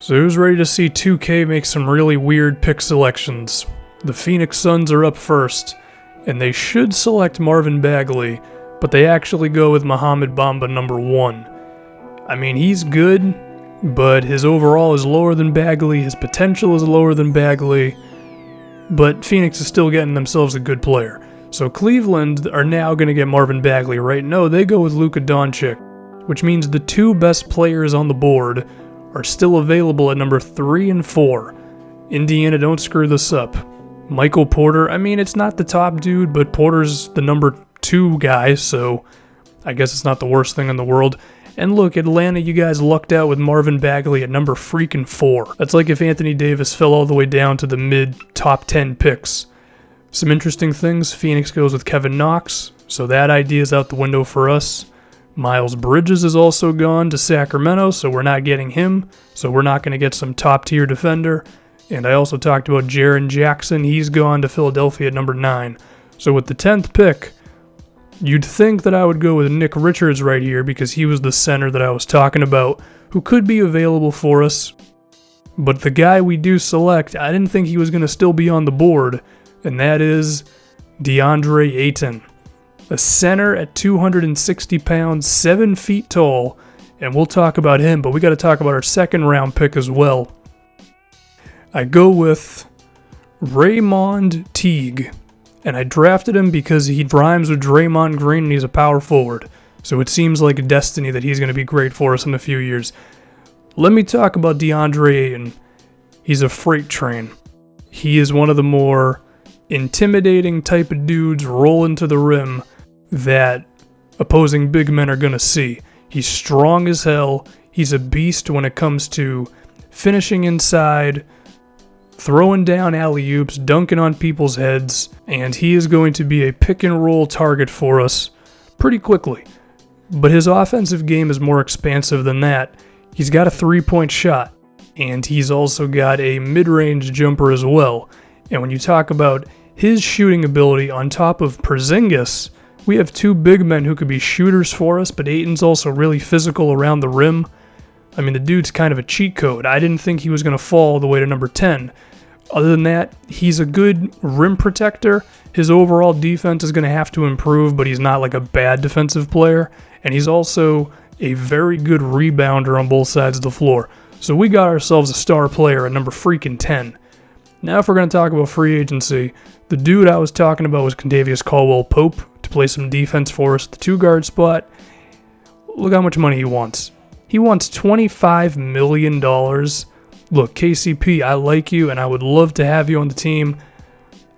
So who's ready to see 2K make some really weird pick selections? The Phoenix Suns are up first, and they should select Marvin Bagley, but they actually go with Mohamed Bamba number 1. I mean, he's good, but his overall is lower than Bagley, his potential is lower than Bagley, but Phoenix is still getting themselves a good player. So Cleveland are now going to get Marvin Bagley, right? No, they go with Luka Doncic, which means the two best players on the board are still available at number 3 and 4. Indiana, don't screw this up. Michael Porter, I mean, it's not the top dude, but Porter's the number 2 guy, so I guess it's not the worst thing in the world. And look, Atlanta, you guys lucked out with Marvin Bagley at number freaking 4. That's like if Anthony Davis fell all the way down to the mid-top 10 picks. Some interesting things, Phoenix goes with Kevin Knox, so that idea is out the window for us. Miles Bridges is also gone to Sacramento, so we're not getting him, so we're not going to get some top-tier defender. And I also talked about Jaren Jackson, he's gone to Philadelphia at number 9. So with the 10th pick, you'd think that I would go with Nick Richards right here because he was the center that I was talking about, who could be available for us. But the guy we do select, I didn't think he was going to still be on the board, and that is DeAndre Ayton. A center at 260 pounds, 7 feet tall, and we'll talk about him, but we got to talk about our second round pick as well. I go with Raymond Teague, and I drafted him because he rhymes with Draymond Green and he's a power forward, so it seems like a destiny that he's going to be great for us in a few years. Let me talk about DeAndre Ayton. He's a freight train. He is one of the more intimidating type of dudes rolling to the rim that opposing big men are going to see. He's strong as hell. He's a beast when it comes to finishing inside, throwing down alley-oops, dunking on people's heads, and he is going to be a pick-and-roll target for us pretty quickly. But his offensive game is more expansive than that. He's got a three-point shot, and he's also got a mid-range jumper as well. And when you talk about his shooting ability on top of Porzingis, we have two big men who could be shooters for us, but Ayton's also really physical around the rim. I mean, the dude's kind of a cheat code. I didn't think he was going to fall all the way to number 10. Other than that, he's a good rim protector. His overall defense is going to have to improve, but he's not like a bad defensive player. And he's also a very good rebounder on both sides of the floor. So we got ourselves a star player at number freaking 10. Now if we're going to talk about free agency, the dude I was talking about was CALDWELL-POPE to play some defense for us, the 2-guard spot. Look how much money he wants. He wants $25 million. Look, KCP, I like you and I would love to have you on the team.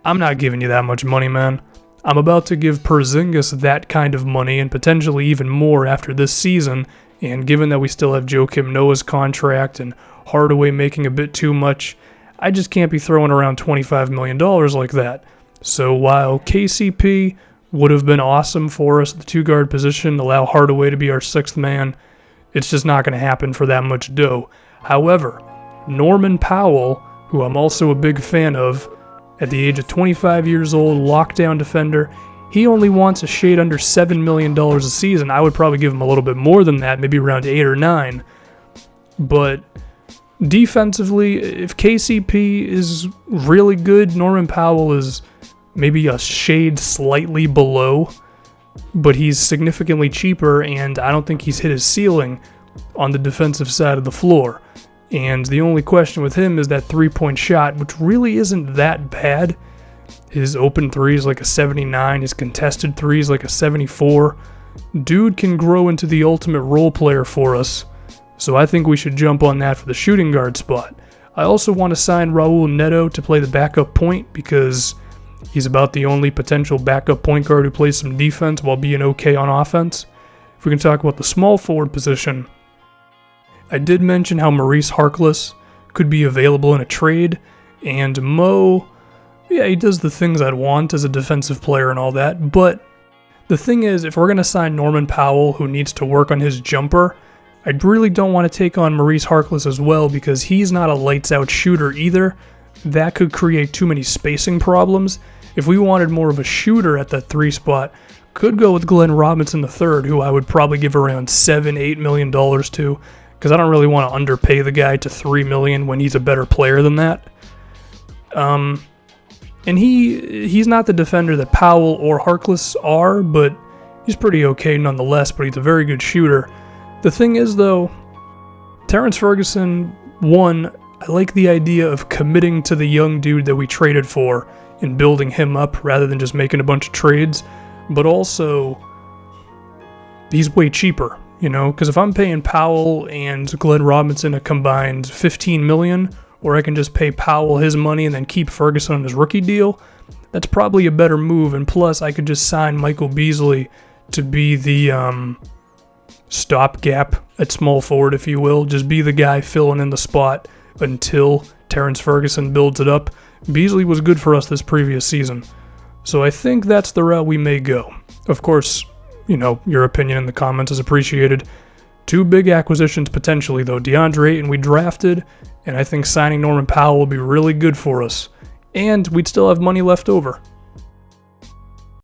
I'm not giving you that much money, man. I'm about to give Porzingis that kind of money and potentially even more after this season, and given that we still have Joakim Noah's contract and Hardaway making a bit too much, I just can't be throwing around $25 million like that. So while KCP would have been awesome for us at the 2-guard position, allow Hardaway to be our 6th man, it's just not going to happen for that much dough. However, Norman Powell, who I'm also a big fan of, at the age of 25 years old, lockdown defender, he only wants a shade under $7 million a season. I would probably give him a little bit more than that, maybe around 8 or 9. But defensively, if KCP is really good, Norman Powell is maybe a shade slightly below, but he's significantly cheaper, and I don't think he's hit his ceiling on the defensive side of the floor. And the only question with him is that 3-point shot, which really isn't that bad. His open 3 is like a 79, his contested 3 is like a 74. Dude can grow into the ultimate role player for us, so I think we should jump on that for the shooting guard spot. I also want to sign Raul Neto to play the backup point because he's about the only potential backup point guard who plays some defense while being okay on offense. If we can talk about the small forward position, I did mention how Maurice Harkless could be available in a trade, and Mo, yeah, he does the things I'd want as a defensive player and all that, but the thing is, if we're going to sign Norman Powell, who needs to work on his jumper, I really don't want to take on Maurice Harkless as well because he's not a lights-out shooter either. That could create too many spacing problems. If we wanted more of a shooter at that 3 spot, could go with Glenn Robinson III, who I would probably give around $7-8 million to. because I don't really want to underpay the guy to $3 million when he's a better player than that. And he's not the defender that Powell or Harkless are, but he's pretty okay nonetheless, but he's a very good shooter. The thing is, though, Terrence Ferguson, one, I like the idea of committing to the young dude that we traded for and building him up rather than just making a bunch of trades, but also he's way cheaper, because if I'm paying Powell and Glenn Robinson a combined $15 million, or I can just pay Powell his money and then keep Ferguson on his rookie deal, that's probably a better move. And plus, I could just sign Michael Beasley to be the stopgap at small forward, if you will. Just be the guy filling in the spot until Terrence Ferguson builds it up. Beasley was good for us this previous season, so I think that's the route we may go. Of course, your opinion in the comments is appreciated. 2 big acquisitions potentially, though. DeAndre Ayton we drafted, and I think signing Norman Powell will be really good for us. And we'd still have money left over.